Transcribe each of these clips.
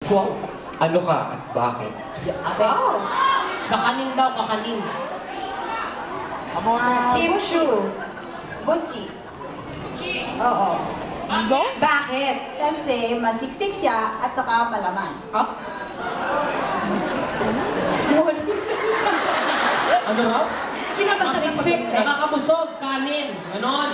Wow. Ano ka at bakit? Wow! Kakanin daw, kakanin. Kimchu. Butchi. Oo. Bakit? Kasi masiksik siya at saka malaman. Oh? Ano raw? Kinabahan Masiksik, nakakabusog, kanin. Ganon.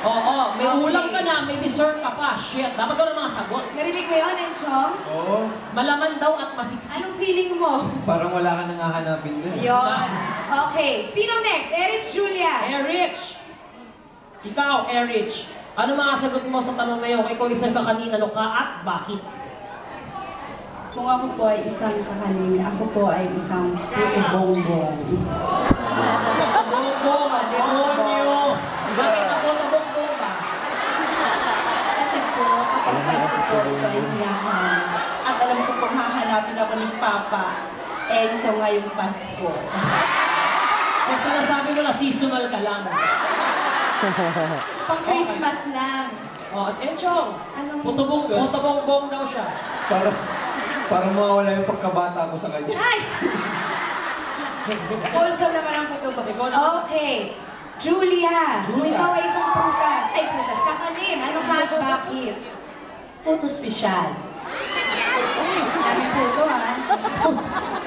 Oo, may Okay. ulam ka na, may dessert ka pa. Shit, dapat ko na mga sagot. Narinig mo yun, Enchong? Oo. Malaman daw at masiksik. Anong feeling mo? Parang wala ka nang hahanapin dun. Yun. Okay. Sino next? Eris Julia. Erich! Ikaw, Erich. Ano mga sagot mo sa tanong na yun? Ikaw isang kakanin, ano ka at bakit? Kung ako po ay isang kakanin, ako po ay isang puto bongbong. Bongbong, demonyo! Bakit ako na bongbong ka? Kasi po, kapag Pasko po, ito ay niyahan. At alam ko kung hahanapin ako ni Papa, Encho ngayong Pasko. So sinasabi mo na seasonal ka lang. Pang Christmas lang. Oh, at Enchong, puto-bongbong daw siya. Parang mawawala yung pagkabata ko sa kanya. Ay! Wholesome naman ang puto ba? Ikaw naman. Okay. Julia. Kung Julia. ikaw ay isang prutas. Ay, prutas. Kakanin. Ano ka at bakit? Puto espesyal. Dami puto, ha?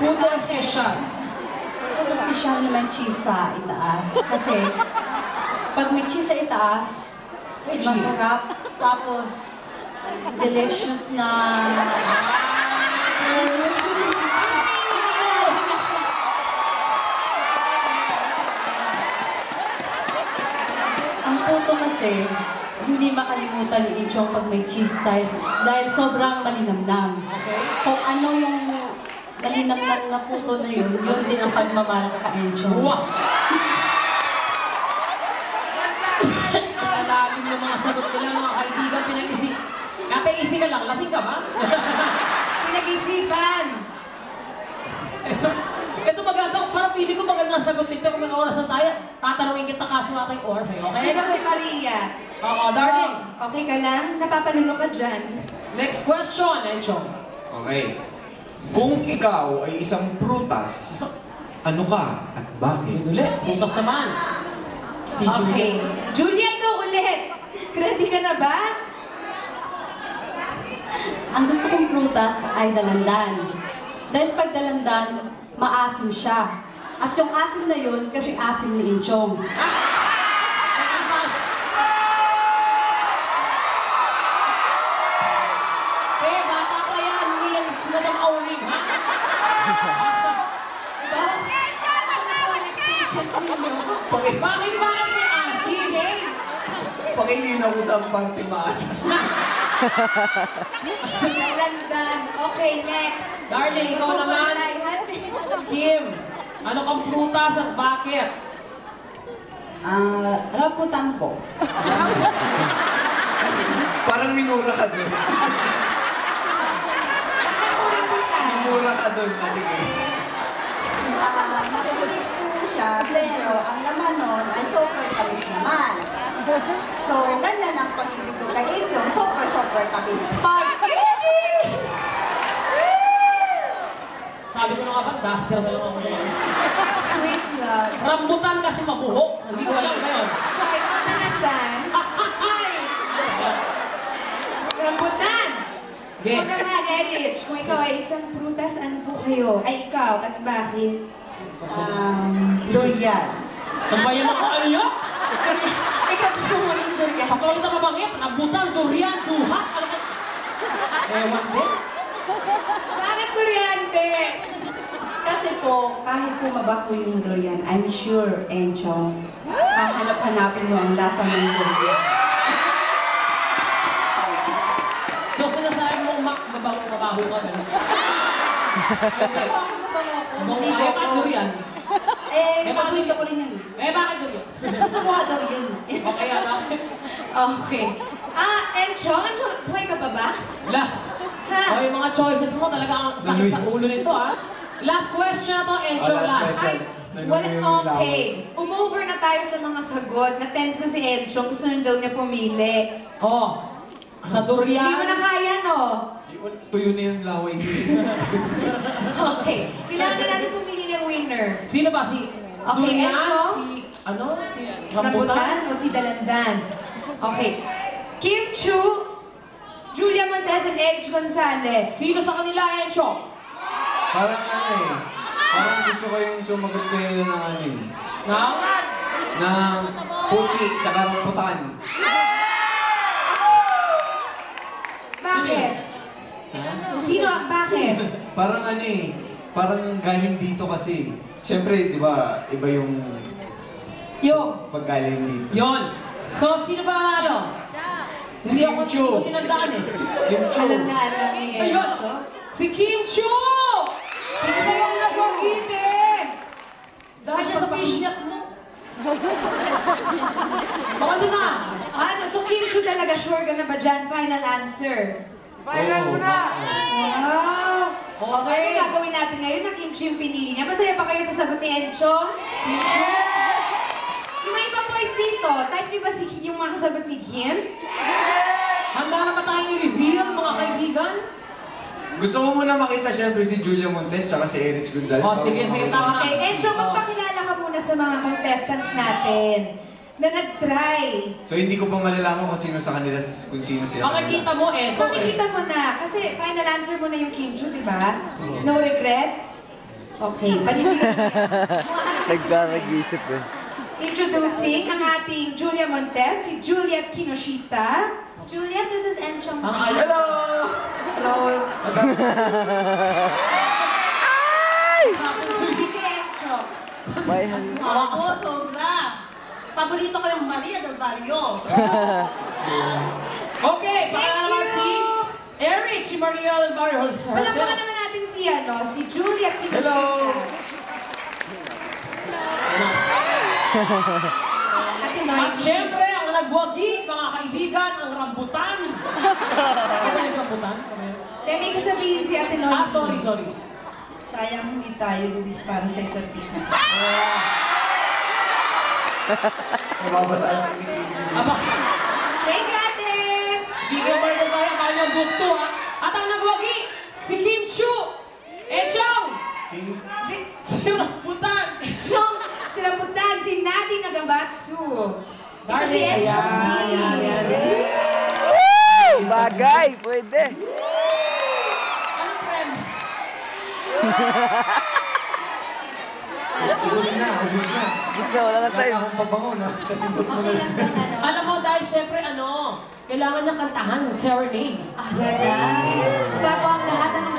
Puto special. Puto espesyal naman cheese sa itaas. Kasi, pag may cheese sa itaas, masarap. Tapos, delicious na... Ang puto kasi, hindi makalimutan ni Ichong pag may cheese ties dahil sobrang malinamnam. Okay? Kung ano yung malinamnam na puto na yun, yun din ang pagmamahal ka Ichong. Wow! Alalalim yung mga sagot nila mga kaibigan, pinag-isip. Ate, isi ka lang, lasing ka ba? Pinag-isipan. Ito maganda, parang pili ko magandang sagot nito kung may oras na tayo. Tatanungin kita kaso nga tayong oras sa'yo, okay? Siya daw si Maria. Oo, darling. Okay ka lang? Napapaluno ka dyan. Next question, Encho. Okay. Kung ikaw ay isang prutas, ano ka at bakit? Ulit, putas naman. Si Julia. Okay. Julia, ikaw ulit. Ready ka na ba? Ang gusto kong prutas ay dalandan. Dahil pag dalandan, maasim siya. At yung asim na yun, kasi asim ni Inchong. Eh, bata pa yan. Hindi yan si Madam Auring, ha? Bakit may asim? Pakilinaw ko sa party maasa. Dalandan. Okay, next. Darling, ikaw Super naman. Raihan. Kim, ano kang prutas at bakit? Rambutan po. Parang minura ka dun. Minura ka dun, Ate Kim. Matinig po siya, pero ang laman nun ay super tamis naman. So, ganyan ang pag-ibig ko kay Enchong, super tamis. Sabi ko na nga ba, duster na lang ako. Sweet love. Rambutan kasi mabuhok. Hindi ko alam ba yun? So, ikaw dalandan. Rambutan. Okay. Ikaw naman, Erich. Kung ikaw ay isang prutas, ano po kayo? Ay, ikaw. At bakit? Durian. Tambayan ako ano yun? Ikaw gusto mo maging durian. Kapag ito mabangit, rambutan, durian, duhat. Ano ka? Ewan din. Bakit duryante? Kasi po, kahit po mabaho yung durian, I'm sure, Enchong, hahanap-hanapin mo ang lasa ng durian. So, sinasabi mong mabaho ka, gano'n? Hindi Ay, bakit durian? paborito ko rin yan. Eh, bakit durian? Gusto ko nga durian. Okay, ano? Okay. Enchong, buhay ka pa ba? Last. Ha? O, yung mga choices mo talaga ang sakit sa ulo nito, ha? Last question na to, Encho, last. question. Well, okay. Umover na tayo sa mga sagot. Na-tense na si Enchong. Gusto na daw niya pumili. Oh, sa durian. Hindi mo na kaya, no? Tuyo na yung laway ko. Okay. Kailangan na natin pumili ng winner. Sino ba? Si Okay, Durian? Encho? Si, ano? Si Rambutan o si Dalandan? Okay. Kim Chu, Julia Montes, and Erich Gonzalez. Sino sa kanila, Encho? Parang ano eh. Parang gusto ko yung sumagot kayo ng ano eh. Now? Ng puchi, tsaka rambutan. Bakit? Sino ang bakit? Parang ano eh. Parang galing dito kasi. Siyempre, di ba, iba yung Yung. paggaling dito. Yon. So, sino ba nanalo? Hindi ako Kim Chu. tinandaan eh. Kim Chu. Alam na alam ni Ayun! Encho. Si Kim Chu! Sino Hindi ba ako yung nagwagitin! Dahil na sa fishnet mo. Baka na! Ano? So Kim Chu talaga, sure ka na ba dyan? Final answer. Final mo na! Wow! Okay, Okay. ano gagawin natin ngayon na Kim Chu yung pinili niya? Masaya pa kayo sa sagot ni Encho? Kim Chu? Yung mga ibang boys dito, type niyo ba si yung mga sagot ni Kim? Handa na ba tayong i-reveal, mga kaibigan? Gusto ko muna makita siyempre si Julia Montes tsaka si Erich Gonzalez. Oh, sige, sige, tama. Okay, Encho, magpakilala ka muna sa mga contestants natin na nag-try. So hindi ko pa malalaman kung sino sa kanila, kung sino sila. Makikita mo, eto eh. Pakikita mo na, kasi final answer mo na yung Kim Chu, di ba? No regrets? Okay, paninigan mo yan. Nagka-nag-isip eh. Introducing ang ating Julia Montes, si Juliet Kinoshita. Juliet, this is Enchong. Ang ayaw. Hello! Hello! Gusto mo sabihin kay Enchong? Bayan. Ako, sobra. Paborito ko yung Maria del Barrio. Okay, pangalaman si Erich, si Mariel Barrios. Palakpakan naman natin si, si Juliet Kinoshita. Hello! Ate Noy. At syempre, ang nagwagi, mga kaibigan, ang rambutan. Ano yung rambutan? May sasabihin si Ate Noy. Sorry. Sayang hindi tayo Luis para sa isa't isa. Mababasaan ko Aba, Thank you, Ate! speaking of Mariel Barrios, ang kanyang book 2, ha? At ang nagwagi, si Kim Chu, Enchong, King. si rambutan. Enchong, si Rambutan, si Nadi Nagamatsu. Ito si Darling, Enchong. Bagay, pwede. Anong friend? Ubus na. Gusto na, wala na Kahit time. akong pabango na. Kasindot mo Okay na. lang bang ano? Alam mo, dahil syempre kailangan niya kantahan, serenade. Ayan. Bago ang lahat, ano